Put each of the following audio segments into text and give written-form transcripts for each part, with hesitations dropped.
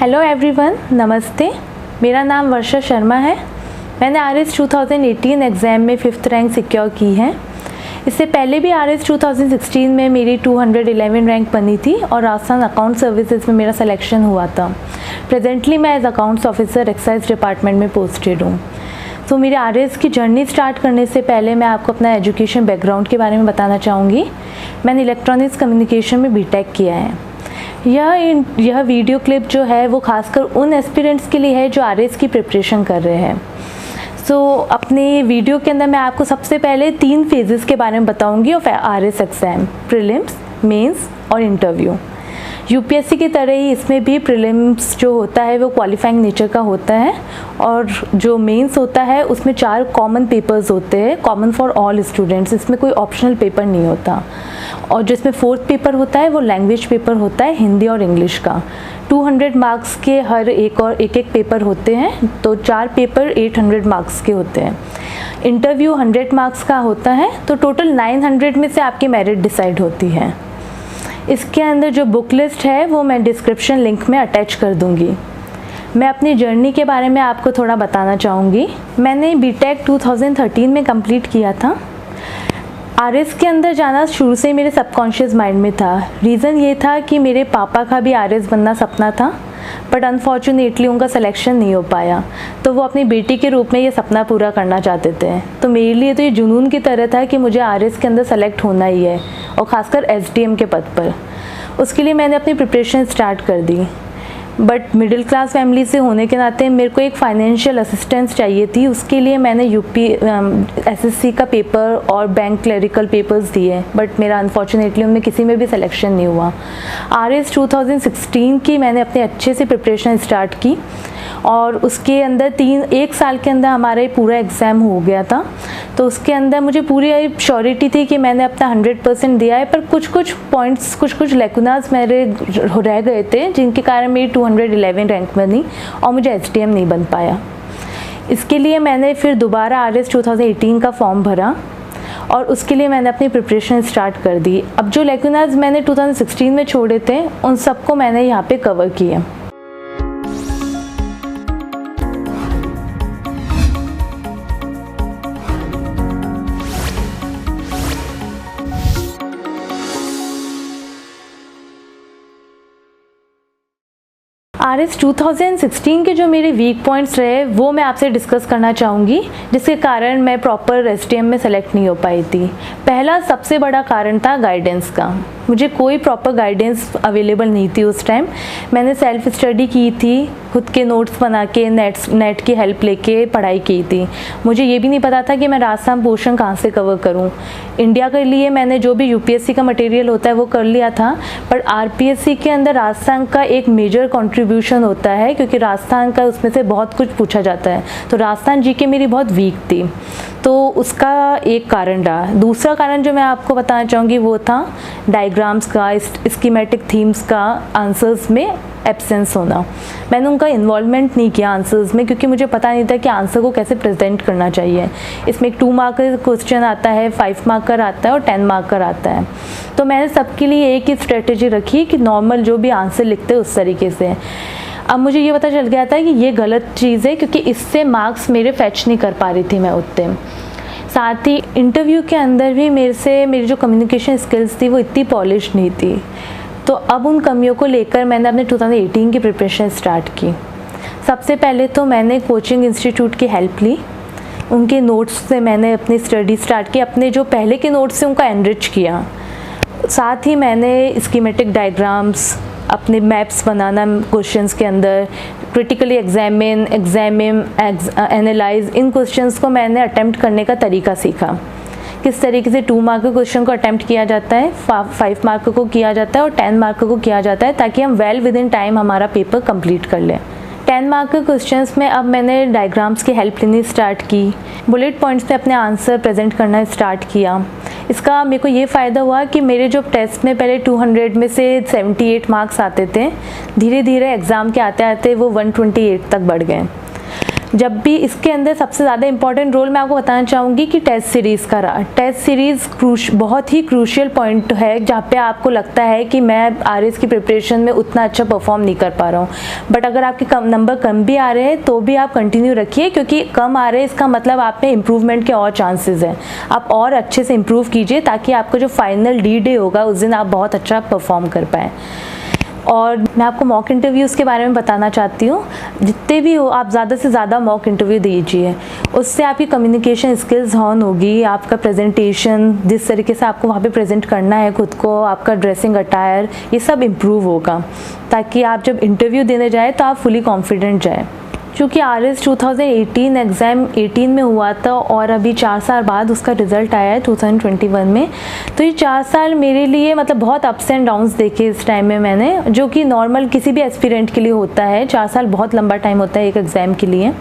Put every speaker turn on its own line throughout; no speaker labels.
Hello everyone, नमस्ते। मेरा नाम वर्षा शर्मा है। मैंने RS 2018 एग्ज़ाम में 5th रैंक सिक्योर की है। इससे पहले भी RS 2016 में मेरी 211 रैंक बनी थी और राजस्थान अकाउंट सर्विसेज में मेरा सिलेक्शन हुआ था। प्रेजेंटली मैं as accounts officer excise department में पोस्टेड हूँ। तो मेरी RS की जर्नी स्टार्ट करने से पहले मैं आपको अपना एजुकेशन बैकग्राउंड के बारे में बताना चाहूँगी। मैंने इलेक्ट्रॉनिक्स कम्युनिकेशन में BTech किया है। यह वीडियो क्लिप जो है वो खासकर उन एस्पिरेंट्स के लिए है जो RS की प्रिपरेशन कर रहे हैं। अपने वीडियो के अंदर मैं आपको सबसे पहले 3 फेजेस के बारे में बताऊंगी of RS exam: prelims, mains और इंटरव्यू। UPSC की तरह ही इसमें भी प्रीलिम्स जो होता है वो क्वालिफाइंग नेचर का होता है और जो मेंस होता है उसमें 4 कॉमन पेपर्स होते हैं, कॉमन फॉर ऑल स्टूडेंट्स। इसमें कोई ऑप्शनल पेपर नहीं होता। और जिसमें 4th पेपर होता है वो लैंग्वेज पेपर होता है, हिंदी और इंग्लिश का। 200 मार्क्स के हर एक पेपर होते हैं, तो 4 पेपर 800 मार्क्स के होते हैं। इंटरव्यू 100 मार्क्स का होता है, तो टोटल 900 में से आपकी मेरिट डिसाइड होती है। इसके अंदर जो बुक लिस्ट है वो मैं डिस्क्रिप्शन लिंक में अटैच कर दूंगी। मैं अपनी जर्नी के बारे में आपको थोड़ा बताना चाहूँगी। मैंने BTech 2013 में कंप्लीट किया था। RS के अंदर जाना शुरू से मेरे सबकॉन्शियस माइंड में था। रीज़न ये था कि मेरे पापा का भी RS बनना सपना था, बट अनफॉर्चुनेटली उनका सिलेक्शन नहीं हो पाया, तो वो अपनी बेटी के रूप में ये सपना पूरा करना चाहते थे। तो मेरे लिए तो ये जुनून की तरह था कि मुझे RS के अंदर सेलेक्ट होना ही है, और ख़ासकर SDM के पद पर। उसके लिए मैंने अपनी प्रिपरेशन स्टार्ट कर दी। बट मिडिल क्लास फैमिली से होने के नाते मेरे को एक फाइनेंशियल असिस्टेंस चाहिए थी। उसके लिए मैंने SSC का पेपर और बैंक क्लरिकल पेपर्स दिए, बट मेरा अनफॉर्चुनेटली उनमें किसी में भी सिलेक्शन नहीं हुआ। RS 2016 की मैंने अपने अच्छे से प्रिपरेशन स्टार्ट की और उसके अंदर 1 साल के अंदर हमारा पूरा एग्ज़ाम हो गया था। तो उसके अंदर मुझे पूरी श्योरिटी थी कि मैंने अपना 100% दिया है, पर कुछ पॉइंट्स, कुछ लेकुनास मेरे रह गए थे, जिनके कारण मेरी 211 रैंक बनी और मुझे SDM नहीं बन पाया। इसके लिए मैंने फिर दोबारा RS 2018 का फॉर्म भरा और उसके लिए मैंने अपनी प्रिपरेशन स्टार्ट कर दी। अब जो लेकुनास मैंने 2016 में छोड़े थे उन सबको मैंने यहाँ पे कवर किया। RS 2016 के जो मेरे वीक पॉइंट्स रहे वो मैं आपसे डिस्कस करना चाहूँगी, जिसके कारण मैं प्रॉपर SDM में सेलेक्ट नहीं हो पाई थी। पहला सबसे बड़ा कारण था गाइडेंस का। मुझे कोई प्रॉपर गाइडेंस अवेलेबल नहीं थी उस टाइम। मैंने सेल्फ स्टडी की थी, खुद के नोट्स बना के नेट की हेल्प लेके पढ़ाई की थी। मुझे ये भी नहीं पता था कि मैं राजस्थान पोर्शन कहाँ से कवर करूँ। इंडिया के लिए मैंने जो भी UPSC का मटेरियल होता है वो कर लिया था, पर RPSC के अंदर राजस्थान का एक मेजर कंट्रीब्यूशन होता है, क्योंकि राजस्थान का उसमें से बहुत कुछ पूछा जाता है। तो राजस्थान GK मेरी बहुत वीक थी, तो उसका एक कारण रहा। दूसरा कारण जो मैं आपको बताना चाहूँगी वो था डायग्राम्स का, स्कीमेटिक थीम्स का आंसर्स में एब्सेंस होना। मैंने उनका इन्वॉल्वमेंट नहीं किया आंसर्स में, क्योंकि मुझे पता नहीं था कि आंसर को कैसे प्रेजेंट करना चाहिए। इसमें एक 2 मार्कर क्वेश्चन आता है, 5 मार्कर आता है और 10 मार्कर आता है। तो मैंने सबके लिए एक ही स्ट्रेटेजी रखी कि नॉर्मल जो भी आंसर लिखते हैं उस तरीके से। अब मुझे ये पता चल गया था कि ये गलत चीज़ है, क्योंकि इससे मार्क्स मेरे फैच नहीं कर पा रही थी मैं उतने। साथ ही इंटरव्यू के अंदर भी मेरी जो कम्युनिकेशन स्किल्स थी वो इतनी पॉलिश नहीं थी। तो अब उन कमियों को लेकर मैंने अपने 2018 की प्रिपरेशन स्टार्ट की। सबसे पहले तो मैंने कोचिंग इंस्टीट्यूट की हेल्प ली। उनके नोट्स से मैंने अपनी स्टडी स्टार्ट की, अपने जो पहले के नोट्स से उनका एनरिच किया। साथ ही मैंने स्कीमेटिक डायग्राम्स, अपने मैप्स बनाना क्वेश्चंस के अंदर, क्रिटिकली एग्जामिन, एनालाइज, इन क्वेश्चंस को मैंने अटेम्प्ट करने का तरीका सीखा। किस तरीके से 2 मार्क क्वेश्चन को अटेम्प्ट किया जाता है, 5 मार्क को किया जाता है और 10 मार्क को किया जाता है, ताकि हम वेल विद इन टाइम हमारा पेपर कंप्लीट कर लें। 10 मार्क के क्वेश्चंस में अब मैंने डायग्राम्स की हेल्प लेनी स्टार्ट की, बुलेट पॉइंट्स पे अपने आंसर प्रेजेंट करना स्टार्ट किया। इसका मेरे को ये फ़ायदा हुआ कि मेरे जो टेस्ट में पहले 200 में से 78 मार्क्स आते थे, धीरे धीरे एग्ज़ाम के आते आते वो 128 तक बढ़ गए। जब भी इसके अंदर सबसे ज़्यादा इंपॉर्टेंट रोल मैं आपको बताना चाहूँगी कि टेस्ट सीरीज़ का रहा। टेस्ट सीरीज़ बहुत ही क्रूशियल पॉइंट है जहाँ पे आपको लगता है कि मैं आरएस की प्रिपरेशन में उतना अच्छा परफॉर्म नहीं कर पा रहा हूँ, बट अगर आपके नंबर कम भी आ रहे हैं तो भी आप कंटिन्यू रखिए, क्योंकि कम आ रहे हैं इसका मतलब आप में इम्प्रूवमेंट के और चांसेस हैं। आप और अच्छे से इम्प्रूव कीजिए ताकि आपका जो फाइनल D-Day होगा उस दिन आप बहुत अच्छा परफॉर्म कर पाएँ। और मैं आपको मॉक इंटरव्यूज़ के बारे में बताना चाहती हूँ। जितने भी हो आप ज़्यादा से ज़्यादा मॉक इंटरव्यू दीजिए, उससे आपकी कम्युनिकेशन स्किल्स ऑन होगी, आपका प्रेजेंटेशन, जिस तरीके से आपको वहाँ पे प्रेजेंट करना है खुद को, आपका ड्रेसिंग अटायर, ये सब इम्प्रूव होगा, ताकि आप जब इंटरव्यू देने जाए तो आप फुली कॉन्फिडेंट जाए। चूँकि आरएस 2018 एग्ज़ाम 18 में हुआ था और अभी 4 साल बाद उसका रिज़ल्ट आया है 2021 में, तो ये 4 साल मेरे लिए मतलब बहुत अप्स एंड डाउन्स देखे इस टाइम में मैंने, जो कि नॉर्मल किसी भी एस्पिरेंट के लिए होता है। 4 साल बहुत लंबा टाइम होता है एक एग्ज़ाम के लिए।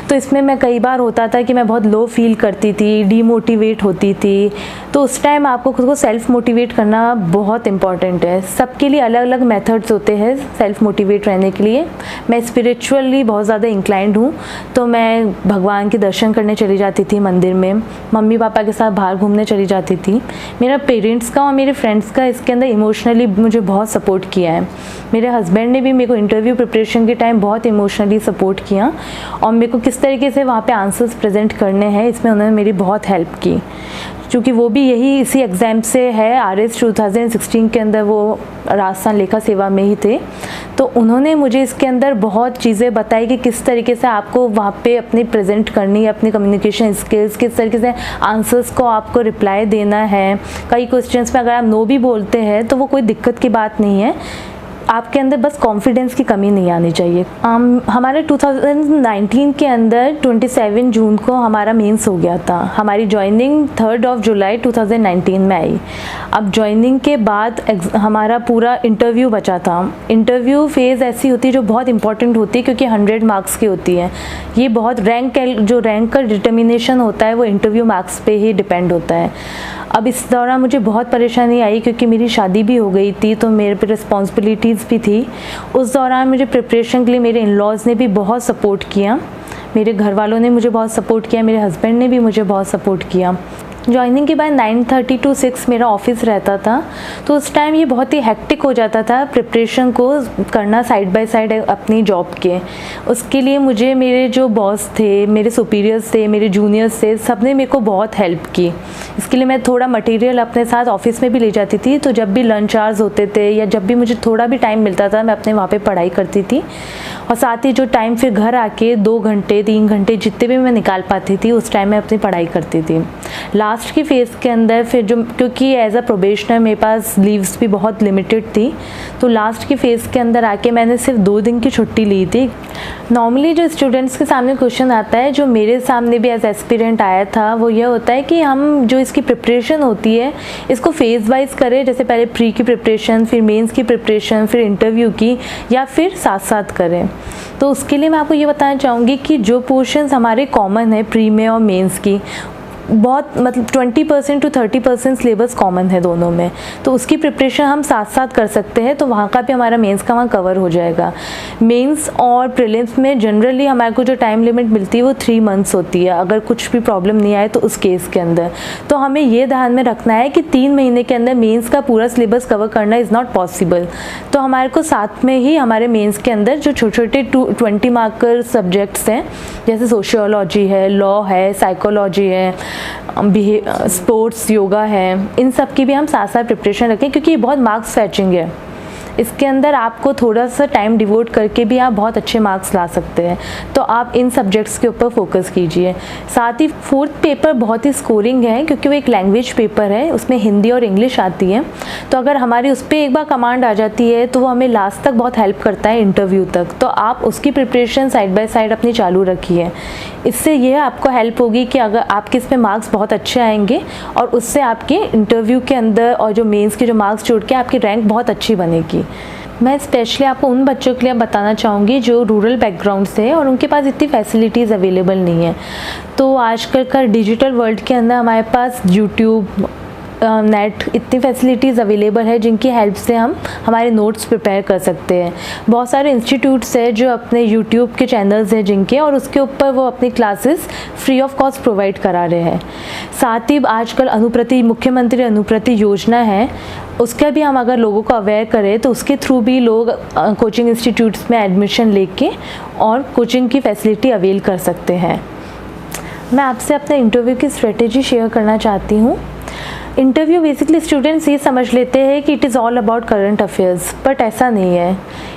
तो इसमें मैं कई बार होता था कि मैं बहुत लो फील करती थी, डीमोटिवेट होती थी। तो उस टाइम आपको खुद को सेल्फ मोटिवेट करना बहुत इंपॉर्टेंट है। सबके लिए अलग अलग मेथड्स होते हैं सेल्फ मोटिवेट रहने के लिए। मैं स्पिरिचुअली बहुत ज़्यादा इंक्लाइंड हूँ, तो मैं भगवान के दर्शन करने चली जाती थी मंदिर में, मम्मी पापा के साथ बाहर घूमने चली जाती थी। मेरा पेरेंट्स का और मेरे फ्रेंड्स का इसके अंदर इमोशनली मुझे बहुत सपोर्ट किया है। मेरे हस्बैंड ने भी मेरे को इंटरव्यू प्रिपरेशन के टाइम बहुत इमोशनली सपोर्ट किया, और मेरे को किस तरीके से वहाँ पे आंसर्स प्रेजेंट करने हैं इसमें उन्होंने मेरी बहुत हेल्प की। क्योंकि वो भी यही इसी एग्ज़ाम से है, आरएस 2016 के अंदर वो राजस्थान लेखा सेवा में ही थे, तो उन्होंने मुझे इसके अंदर बहुत चीज़ें बताई कि किस तरीके से आपको वहाँ पे अपनी प्रेजेंट करनी है, अपनी कम्युनिकेशन स्किल्स, किस तरीके से आंसर्स को आपको रिप्लाई देना है। कई क्वेश्चंस में अगर आप नो भी बोलते हैं तो वो कोई दिक्कत की बात नहीं है, आपके अंदर बस कॉन्फिडेंस की कमी नहीं आनी चाहिए। हमारे 2019 के अंदर 27 जून को हमारा मेंस हो गया था। हमारी ज्वाइनिंग 3 जुलाई 2019 में आई। अब ज्वाइनिंग के बाद हमारा पूरा इंटरव्यू बचा था। इंटरव्यू फेज़ ऐसी होती है जो बहुत इंपॉर्टेंट होती है, क्योंकि 100 मार्क्स की होती है। ये बहुत जो रैंक का डिटर्मिनेशन होता है वो इंटरव्यू मार्क्स पे ही डिपेंड होता है। अब इस दौरान मुझे बहुत परेशानी आई, क्योंकि मेरी शादी भी हो गई थी, तो मेरे पे रिस्पॉन्सिबिलिटीज़ भी थी। उस दौरान मुझे प्रिपरेशन के लिए मेरे इन-लॉज़ ने भी बहुत सपोर्ट किया, मेरे घर वालों ने मुझे बहुत सपोर्ट किया, मेरे हस्बैंड ने भी मुझे बहुत सपोर्ट किया। ज्वाइनिंग के बाद 9:30 to 6 मेरा ऑफिस रहता था, तो उस टाइम ये बहुत ही हेक्टिक हो जाता था प्रिपरेशन को करना साइड बाय साइड अपनी जॉब के। उसके लिए मुझे मेरे जो बॉस थे, मेरे सुपीरियर्स थे, मेरे जूनियर्स थे, सब ने मेरे को बहुत हेल्प की। इसके लिए मैं थोड़ा मटेरियल अपने साथ ऑफिस में भी ले जाती थी, तो जब भी लंच आवर्स होते थे या जब भी मुझे थोड़ा भी टाइम मिलता था मैं अपने वहाँ पे पढ़ाई करती थी। और साथ ही जो टाइम फिर घर आके 2 घंटे 3 घंटे जितने भी मैं निकाल पाती थी उस टाइम मैं अपनी पढ़ाई करती थी। लास्ट की फेज़ के अंदर फिर जो, क्योंकि एज अ प्रोबेशनर मेरे पास लीव्स भी बहुत लिमिटेड थी, तो लास्ट की फेज़ के अंदर आके मैंने सिर्फ 2 दिन की छुट्टी ली थी। नॉर्मली जो स्टूडेंट्स के सामने क्वेश्चन आता है, जो मेरे सामने भी एज एस्पिरेंट आया था, वो ये होता है कि हम जो इसकी प्रिपरेशन होती है इसको फेज़ वाइज करें, जैसे पहले प्री की प्रिपरेशन, फिर मेंस की प्रिपरेशन, फिर इंटरव्यू की, या फिर साथ साथ करें। तो उसके लिए मैं आपको ये बताना चाहूँगी कि जो पोर्शंस हमारे कॉमन है प्री में और मेंस की, बहुत मतलब 20% to 30% सिलेबस कॉमन है दोनों में, तो उसकी प्रिपरेशन हम साथ साथ कर सकते हैं, तो वहाँ का भी हमारा मेंस का वहाँ कवर हो जाएगा। मेंस और प्रीलिम्स में जनरली हमारे को जो टाइम लिमिट मिलती है वो 3 मंथ्स होती है, अगर कुछ भी प्रॉब्लम नहीं आए तो उस केस के अंदर। तो हमें ये ध्यान में रखना है कि 3 महीने के अंदर मेंस का पूरा सिलेबस कवर करना इज़ नॉट पॉसिबल। तो हमारे को साथ में ही हमारे मेंस के अंदर जो छोटे छोटे 20 मार्कर सब्जेक्ट्स हैं, जैसे सोशियोलॉजी है, लॉ है, साइकोलॉजी है, स्पोर्ट्स, योगा है, इन सब की भी हम साथ साथ प्रिपरेशन रखें, क्योंकि ये बहुत मार्क्स फैचिंग है। इसके अंदर आपको थोड़ा सा टाइम डिवोट करके भी आप बहुत अच्छे मार्क्स ला सकते हैं, तो आप इन सब्जेक्ट्स के ऊपर फोकस कीजिए। साथ ही 4th पेपर बहुत ही स्कोरिंग है, क्योंकि वो एक लैंग्वेज पेपर है, उसमें हिंदी और इंग्लिश आती है, तो अगर हमारी उस पर एक बार कमांड आ जाती है तो वो हमें लास्ट तक बहुत हेल्प करता है इंटरव्यू तक। तो आप उसकी प्रिपरेशन साइड बाय साइड अपनी चालू रखिए। इससे ये आपको हेल्प होगी कि अगर आपके इसमें मार्क्स बहुत अच्छे आएंगे और उससे आपके इंटरव्यू के अंदर और जो मेंस के जो मार्क्स जोड़ के आपकी रैंक बहुत अच्छी बनेगी। मैं स्पेशली आपको उन बच्चों के लिए बताना चाहूँगी जो रूरल बैकग्राउंड से है और उनके पास इतनी फैसिलिटीज़ अवेलेबल नहीं है। तो आजकल का डिजिटल वर्ल्ड के अंदर हमारे पास यूट्यूब, नेट इतनी फैसिलिटीज़ अवेलेबल है जिनकी हेल्प से हम हमारे नोट्स प्रिपेयर कर सकते हैं। बहुत सारे इंस्टीट्यूट्स हैं जो अपने यूट्यूब के चैनल्स हैं जिनके, और उसके ऊपर वो अपनी classes free of cost provide करा रहे हैं। साथ ही आजकल मुख्यमंत्री अनुप्रति योजना है, उसका भी हम अगर लोगों को अवेयर करें तो उसके थ्रू भी लोग कोचिंग इंस्टीट्यूट्स में एडमिशन लेके और कोचिंग की फैसिलिटी अवेल कर सकते हैं। मैं आपसे अपने इंटरव्यू की स्ट्रेटेजी शेयर करना चाहती हूँ। इंटरव्यू बेसिकली स्टूडेंट्स ये समझ लेते हैं कि it is all about current affairs, but ऐसा नहीं है।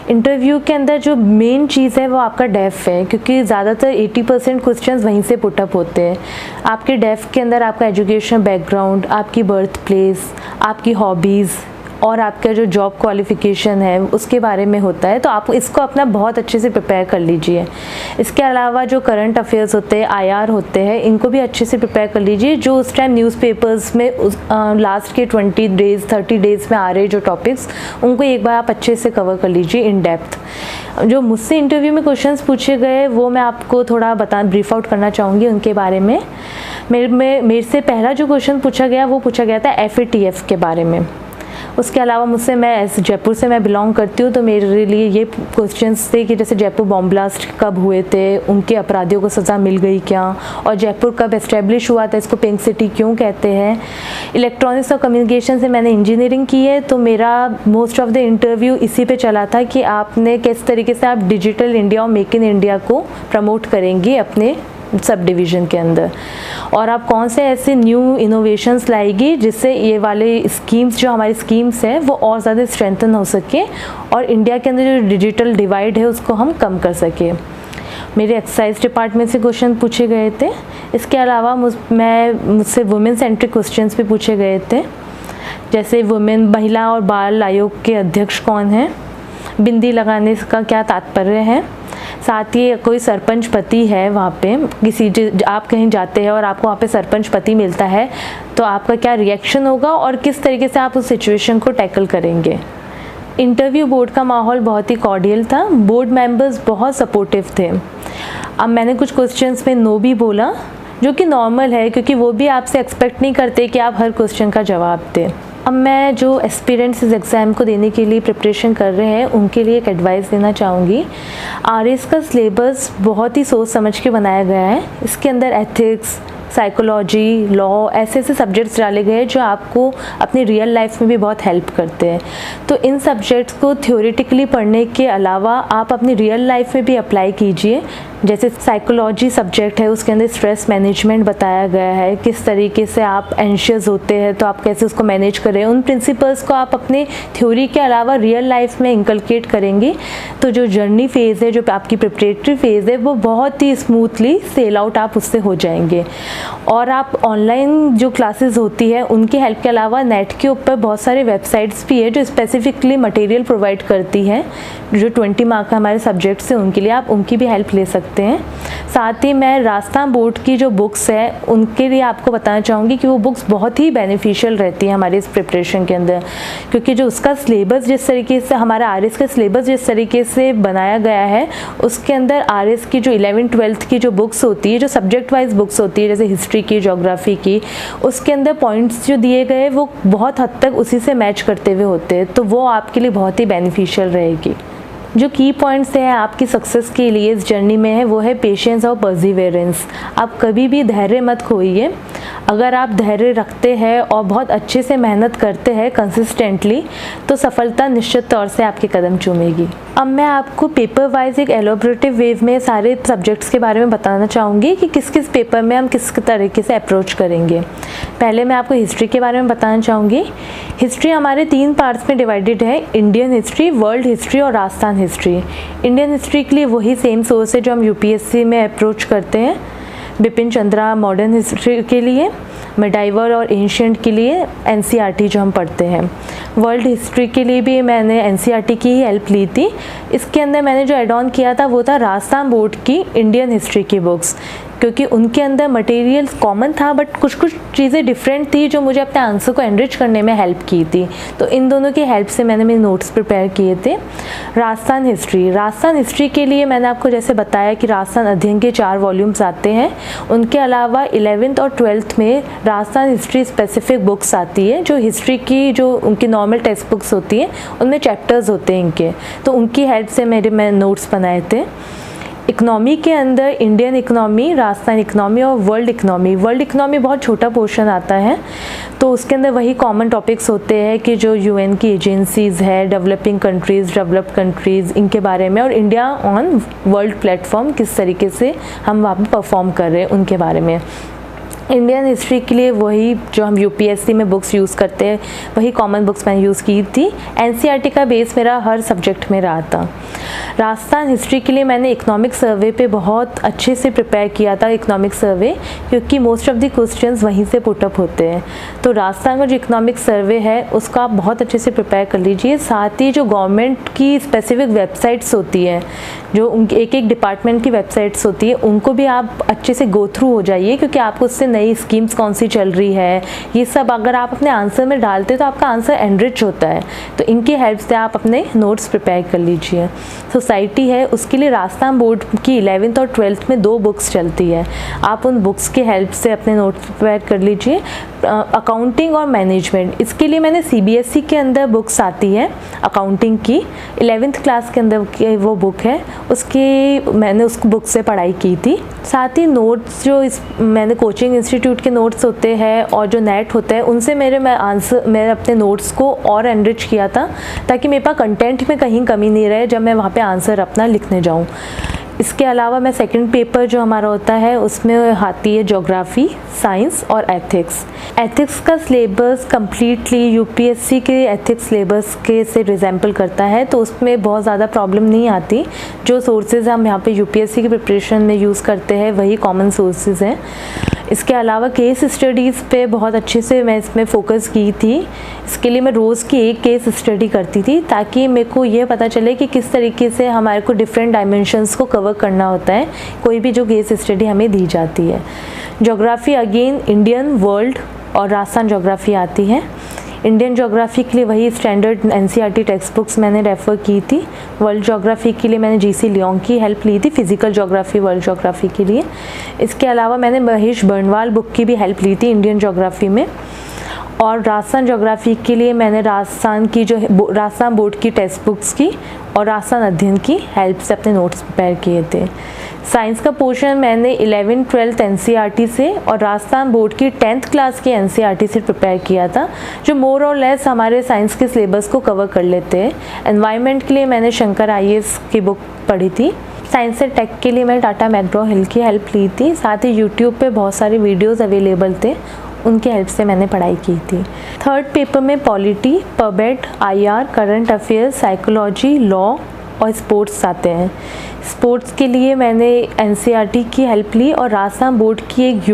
इंटरव्यू के अंदर जो मेन चीज़ है वो आपका डेफ है, क्योंकि ज़्यादातर 80% क्वेश्चंस वहीं से पुटअप होते हैं। आपके डेफ के अंदर आपका एजुकेशन बैकग्राउंड, आपकी बर्थ प्लेस, आपकी हॉबीज़ और आपका जो जॉब क्वालिफ़िकेशन है उसके बारे में होता है। तो आप इसको अपना बहुत अच्छे से प्रिपेयर कर लीजिए। इसके अलावा जो करंट अफेयर्स होते हैं, IR होते हैं, इनको भी अच्छे से प्रिपेयर कर लीजिए। जो उस टाइम न्यूज़पेपर्स में लास्ट के 20 डेज़ 30 डेज़ में आ रहे जो टॉपिक्स, उनको एक बार आप अच्छे से कवर कर लीजिए इन डेप्थ। जो मुझसे इंटरव्यू में क्वेश्चंस पूछे गए वो मैं आपको थोड़ा ब्रीफ आउट करना चाहूँगी उनके बारे में। मेरे से पहला जो क्वेश्चन पूछा गया वो पूछा गया था FATF के बारे में। उसके अलावा मुझसे, मैं जयपुर से मैं बिलोंग करती हूँ, तो मेरे लिए ये क्वेश्चंस थे कि जैसे जयपुर बॉम्ब ब्लास्ट कब हुए थे, उनके अपराधियों को सज़ा मिल गई क्या, और जयपुर कब एस्टेब्लिश हुआ था, इसको पिंक सिटी क्यों कहते हैं। इलेक्ट्रॉनिक्स और कम्युनिकेशन से मैंने इंजीनियरिंग की है, तो मेरा मोस्ट ऑफ द इंटरव्यू इसी पे चला था कि आपने किस तरीके से आप डिजिटल इंडिया और मेक इन इंडिया को प्रमोट करेंगे अपने सब डिवीज़न के अंदर, और आप कौन से ऐसे न्यू इनोवेशंस लाएगी जिससे ये वाले स्कीम्स, जो हमारी स्कीम्स हैं, वो और ज़्यादा स्ट्रेंथन हो सके और इंडिया के अंदर जो डिजिटल डिवाइड है उसको हम कम कर सके। मेरे एक्सरसाइज डिपार्टमेंट से क्वेश्चन पूछे गए थे। इसके अलावा मुझसे वुमेन सेंट्रिक क्वेश्चंस भी पूछे गए थे, जैसे महिला और बाल आयोग के अध्यक्ष कौन हैं, बिंदी लगाने का क्या तात्पर्य है, साथ ही कोई सरपंच पति है वहाँ पे, आप कहीं जाते हैं और आपको वहाँ पे सरपंच पति मिलता है तो आपका क्या रिएक्शन होगा और किस तरीके से आप उस सिचुएशन को टैकल करेंगे। इंटरव्यू बोर्ड का माहौल बहुत ही कॉर्डियल था, बोर्ड मेंबर्स बहुत सपोर्टिव थे। अब मैंने कुछ क्वेश्चंस में नो भी बोला, जो कि नॉर्मल है क्योंकि वो भी आपसे एक्सपेक्ट नहीं करते कि आप हर क्वेश्चन का जवाब दें। अब मैं जो एस्पिरेंट्स इस एग्ज़ाम को देने के लिए प्रिपरेशन कर रहे हैं उनके लिए एक एडवाइस देना चाहूँगी। RS का सिलेबस बहुत ही सोच समझ के बनाया गया है। इसके अंदर एथिक्स, साइकोलॉजी, लॉ, ऐसे सब्जेक्ट्स डाले गए हैं जो आपको अपनी रियल लाइफ में भी बहुत हेल्प करते हैं। तो इन सब्जेक्ट्स को थ्योरेटिकली पढ़ने के अलावा आप अपनी रियल लाइफ में भी अप्लाई कीजिए। जैसे साइकोलॉजी सब्जेक्ट है, उसके अंदर स्ट्रेस मैनेजमेंट बताया गया है, किस तरीके से आप एंशियस होते हैं तो आप कैसे उसको मैनेज करें। उन प्रिंसिपल्स को आप अपने थ्योरी के अलावा रियल लाइफ में इंकलकेट करेंगे तो जो जर्नी फेज़ है, जो आपकी प्रिपरेटरी फेज़ है, वो बहुत ही स्मूथली सेल आउट आप उससे हो जाएंगे। और आप ऑनलाइन जो क्लासेस होती है उनकी हेल्प के अलावा नेट के ऊपर बहुत सारे वेबसाइट्स भी है जो स्पेसिफिकली मटेरियल प्रोवाइड करती है। जो 20 मार्क का हमारे सब्जेक्ट्स हैं उनके लिए आप उनकी भी हेल्प ले सकते हैं। साथ ही मैं राजस्थान बोर्ड की जो बुक्स है उनके लिए आपको बताना चाहूँगी कि वो बुक्स बहुत ही बेनिफिशियल रहती हैं हमारे इस प्रिपरेशन के अंदर, क्योंकि जो उसका सिलेबस जिस तरीके से, हमारा RS का सिलेबस जिस तरीके से बनाया गया है, उसके अंदर RS की जो 11th-12th की जो बुक्स होती है, जो सब्जेक्ट वाइज बुक्स होती है, जैसे हिस्ट्री की, ज्योग्राफी की, उसके अंदर पॉइंट्स जो दिए गए वो बहुत हद तक उसी से मैच करते हुए होते हैं, तो वो आपके लिए बहुत ही बेनिफिशियल रहेगी। जो की पॉइंट्स है आपकी सक्सेस के लिए इस जर्नी में है वो है पेशेंस और परसिवेरेंस। आप कभी भी धैर्य मत खोइए। अगर आप धैर्य रखते हैं और बहुत अच्छे से मेहनत करते हैं कंसिस्टेंटली तो सफलता निश्चित तौर से आपके कदम चूमेगी। अब मैं आपको पेपर वाइज एक एलोबरेटिव वेव में सारे सब्जेक्ट्स के बारे में बताना चाहूँगी कि किस किस पेपर में हम किस तरीके से अप्रोच करेंगे। पहले मैं आपको हिस्ट्री के बारे में बताना चाहूँगी। हिस्ट्री हमारे 3 पार्ट्स में डिवाइडेड है, इंडियन हिस्ट्री, वर्ल्ड हिस्ट्री और राजस्थान हिस्ट्री। इंडियन हिस्ट्री के लिए वही सेम सोर्स है जो हम UPSC में अप्रोच करते हैं। बिपिन चंद्रा मॉडर्न हिस्ट्री के लिए, मेडाइवर और एंशिएंट के लिए NCERT जो हम पढ़ते हैं। वर्ल्ड हिस्ट्री के लिए भी मैंने NCERT की ही हेल्प ली थी। इसके अंदर मैंने जो एड ऑन किया था वो था राजस्थान बोर्ड की इंडियन हिस्ट्री की बुक्स। क्योंकि उनके अंदर मटेरियल कॉमन था बट कुछ कुछ चीज़ें डिफरेंट थी जो मुझे अपने आंसर को एनरिच करने में हेल्प की थी। तो इन दोनों की हेल्प से मैंने मेरे नोट्स प्रिपेयर किए थे। राजस्थान हिस्ट्री के लिए मैंने आपको जैसे बताया कि राजस्थान अध्ययन के 4 वॉल्यूम्स आते हैं। उनके अलावा 11th और 12th में राजस्थान हिस्ट्री स्पेसिफिक बुक्स आती है, जो हिस्ट्री की जो उनकी नॉर्मल टेक्स्ट बुक्स होती हैं उनमें चैप्टर्स होते हैं इनके, तो उनकी हेल्प से मैं नोट्स बनाए थे। इकोनॉमी के अंदर इंडियन इकोनॉमी, राजस्थान इकोनॉमी और वर्ल्ड इकोनॉमी। वर्ल्ड इकोनॉमी बहुत छोटा पोर्शन आता है, तो उसके अंदर वही कॉमन टॉपिक्स होते हैं कि जो यूएन की एजेंसीज़ है, डेवलपिंग कंट्रीज़, डेवलप्ड कंट्रीज़, इनके बारे में, और इंडिया ऑन वर्ल्ड प्लेटफॉर्म किस तरीके से हम वहाँ पर परफॉर्म कर रहे हैं उनके बारे में। इंडियन हिस्ट्री के लिए वही जो हम यूपीएससी में बुक्स यूज़ करते हैं वही कॉमन बुक्स मैंने यूज़ की थी। एनसीईआरटी का बेस मेरा हर सब्जेक्ट में रहा था। राजस्थान हिस्ट्री के लिए मैंने इकोनॉमिक सर्वे पे बहुत अच्छे से प्रिपेयर किया था, इकोनॉमिक सर्वे, क्योंकि मोस्ट ऑफ द क्वेश्चंस वहीं से पुटअप होते हैं। तो राजस्थान का जो इकोनॉमिक सर्वे है उसका आप बहुत अच्छे से प्रिपेयर कर लीजिए। साथ ही जो गवर्नमेंट की स्पेसिफिक वेबसाइट्स होती है, जो उनके एक एक डिपार्टमेंट की वेबसाइट्स होती है, उनको भी आप अच्छे से गो थ्रू हो जाइए, क्योंकि आपको उससे नई स्कीम्स कौन सी चल रही है ये सब अगर आप अपने आंसर में डालते तो आपका आंसर एनरिच होता है। तो इनकी हेल्प से आप अपने नोट्स प्रिपेयर कर लीजिए। सोसाइटी है उसके लिए राजस्थान बोर्ड की 11th और 12th में 2 बुक्स चलती है, आप उन बुक्स की हेल्प से अपने नोट्स प्रिपेयर कर लीजिए। अकाउंटिंग और मैनेजमेंट, इसके लिए मैंने सीबीएसई के अंदर बुक्स आती है अकाउंटिंग की, 11th क्लास के अंदर की वो बुक है, उसकी मैंने उस बुक से पढ़ाई की थी। साथ ही नोट्स जो मैंने कोचिंग इंस्टीट्यूट के नोट्स होते हैं और जो नेट होता है उनसे मैंने अपने नोट्स को और एनरिच किया था, ताकि मेरे पास कंटेंट में कहीं कमी नहीं रहे जब मैं वहाँ पे आंसर अपना लिखने जाऊँ। इसके अलावा मैं सेकंड पेपर जो हमारा होता है उसमें आती है ज्योग्राफी, साइंस और एथिक्स। एथिक्स का सिलेबस कम्प्लीटली यूपीएससी के एथिक्स सिलेबस के से रिजेंबल करता है, तो उसमें बहुत ज़्यादा प्रॉब्लम नहीं आती। जो सोर्सेज हम यहाँ पे यूपीएससी की प्रिपरेशन में यूज़ करते हैं वही कॉमन सोर्सेज हैं। इसके अलावा केस स्टडीज़ पे बहुत अच्छे से मैं इसमें फ़ोकस की थी। इसके लिए मैं रोज़ की एक केस स्टडी करती थी, ताकि मेरे को ये पता चले कि किस तरीके से हमारे को डिफरेंट डायमेंशंस को कवर करना होता है कोई भी जो केस स्टडी हमें दी जाती है। ज्योग्राफी अगेन इंडियन, वर्ल्ड और राजस्थान ज्योग्राफी आती है। इंडियन ज्योग्राफी के लिए वही स्टैंडर्ड एनसीईआरटी टेक्स्ट बुक्स मैंने रेफ़र की थी। वर्ल्ड ज्योग्राफी के लिए मैंने जीसी लियोंग की हेल्प ली थी, फिजिकल ज्योग्राफी वर्ल्ड ज्योग्राफी के लिए। इसके अलावा मैंने महेश बर्नवाल बुक की भी हेल्प ली थी इंडियन ज्योग्राफी में। और राजस्थान ज्योग्राफी के लिए मैंने राजस्थान बोर्ड की टेक्स्ट बुक्स की और राजस्थान अध्ययन की हेल्प से अपने नोट्स प्रिपेयर किए थे। साइंस का पोर्शन मैंने 11th 12th एनसीईआरटी से और राजस्थान बोर्ड की 10th क्लास की एनसीईआरटी से प्रिपेयर किया था, जो मोर और लेस हमारे साइंस के सिलेबस को कवर कर लेते हैं। एनवायरनमेंट के लिए मैंने शंकर आईएएस की बुक पढ़ी थी। साइंस से टेक के लिए मैंने टाटा मैकग्रो हिल की हेल्प ली थी। साथ ही यूट्यूब पे बहुत सारे वीडियोस अवेलेबल थे, उनके हेल्प से मैंने पढ़ाई की थी। थर्ड पेपर में पॉलिटी, पबेट, IR, current affairs, psychology, law और स्पोर्ट्स आते हैं। स्पोर्ट्स के लिए मैंने एनसीईआरटी की हेल्प ली और राजस्थान बोर्ड की एक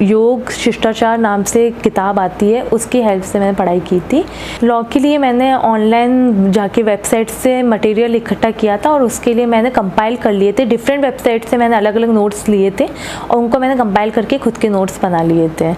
योग शिष्टाचार नाम से किताब आती है, उसकी हेल्प से मैंने पढ़ाई की थी। लॉ के लिए मैंने ऑनलाइन जाके वेबसाइट से मटेरियल इकट्ठा किया था और उसके लिए मैंने कंपाइल कर लिए थे। डिफरेंट वेबसाइट से मैंने अलग अलग नोट्स लिए थे और उनको मैंने कंपाइल करके खुद के नोट्स बना लिए थे।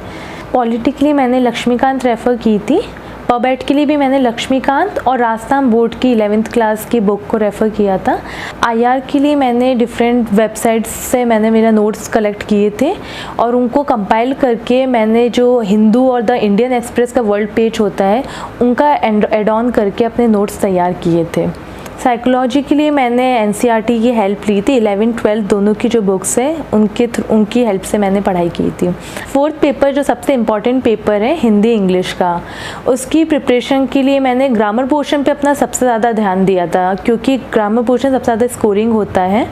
पॉलिटी के लिए मैंने लक्ष्मीकांत रेफ़र की थी। पबेट के लिए भी मैंने लक्ष्मीकांत और राजस्थान बोर्ड की 11th क्लास की बुक को रेफ़र किया था। आईआर के लिए मैंने डिफरेंट वेबसाइट्स से मैंने मेरा नोट्स कलेक्ट किए थे और उनको कंपाइल करके मैंने जो हिंदू और द इंडियन एक्सप्रेस का वर्ल्ड पेज होता है उनका एड ऑन करके अपने नोट्स तैयार किए थे। साइकोलॉजी के लिए मैंने एनसीईआरटी की हेल्प ली थी। 11th 12th दोनों की जो बुक्स हैं उनकी हेल्प से मैंने पढ़ाई की थी। फोर्थ पेपर जो सबसे इम्पॉर्टेंट पेपर है हिंदी इंग्लिश का, उसकी प्रिपरेशन के लिए मैंने ग्रामर पोर्शन पे अपना सबसे ज़्यादा ध्यान दिया था, क्योंकि ग्रामर पोर्शन सबसे ज़्यादा स्कोरिंग होता है।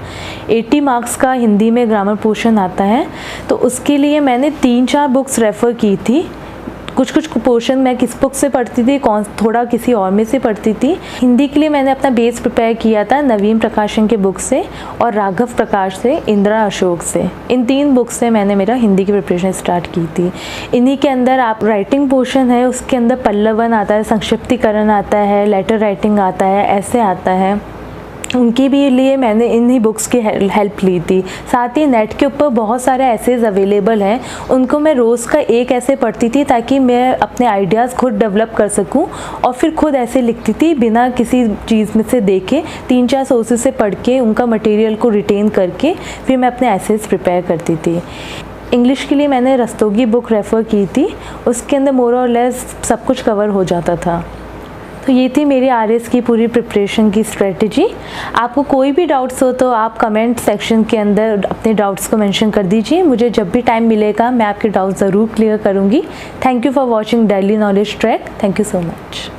80 मार्क्स का हिंदी में ग्रामर पोर्शन आता है, तो उसके लिए मैंने 3-4 बुक्स रेफ़र की थी। कुछ पोर्शन मैं किस बुक से पढ़ती थी, थोड़ा किसी और में से पढ़ती थी। हिंदी के लिए मैंने अपना बेस प्रिपेयर किया था नवीन प्रकाशन के बुक से और राघव प्रकाश से, इंदिरा अशोक से। इन 3 बुक से मैंने मेरा हिंदी की प्रिपरेशन स्टार्ट की थी। इन्हीं के अंदर आप राइटिंग पोर्शन है, उसके अंदर पल्लवन आता है, संक्षिप्तीकरण आता है, लेटर राइटिंग आता है, ऐसे आता है। उनके भी लिए मैंने इन्हीं बुक्स की हेल्प ली थी। साथ ही नेट के ऊपर बहुत सारे एसेज अवेलेबल हैं, उनको मैं रोज़ का एक ऐसे पढ़ती थी ताकि मैं अपने आइडियाज़ खुद डेवलप कर सकूं, और फिर खुद ऐसे लिखती थी बिना किसी चीज़ में से देखे, 3-4 सोर्सेज से पढ़ के उनका मटेरियल को रिटेन करके फिर मैं अपने एसेज प्रिपेयर करती थी। इंग्लिश के लिए मैंने रस्तोगी बुक रेफ़र की थी, उसके अंदर मोर और लेस सब कुछ कवर हो जाता था। तो ये थी मेरी आरएस की पूरी प्रिपरेशन की स्ट्रेटजी। आपको कोई भी डाउट्स हो तो आप कमेंट सेक्शन के अंदर अपने डाउट्स को मेंशन कर दीजिए। मुझे जब भी टाइम मिलेगा मैं आपके डाउट्स ज़रूर क्लियर करूँगी। Thank you for watching daily knowledge track. Thank you so much.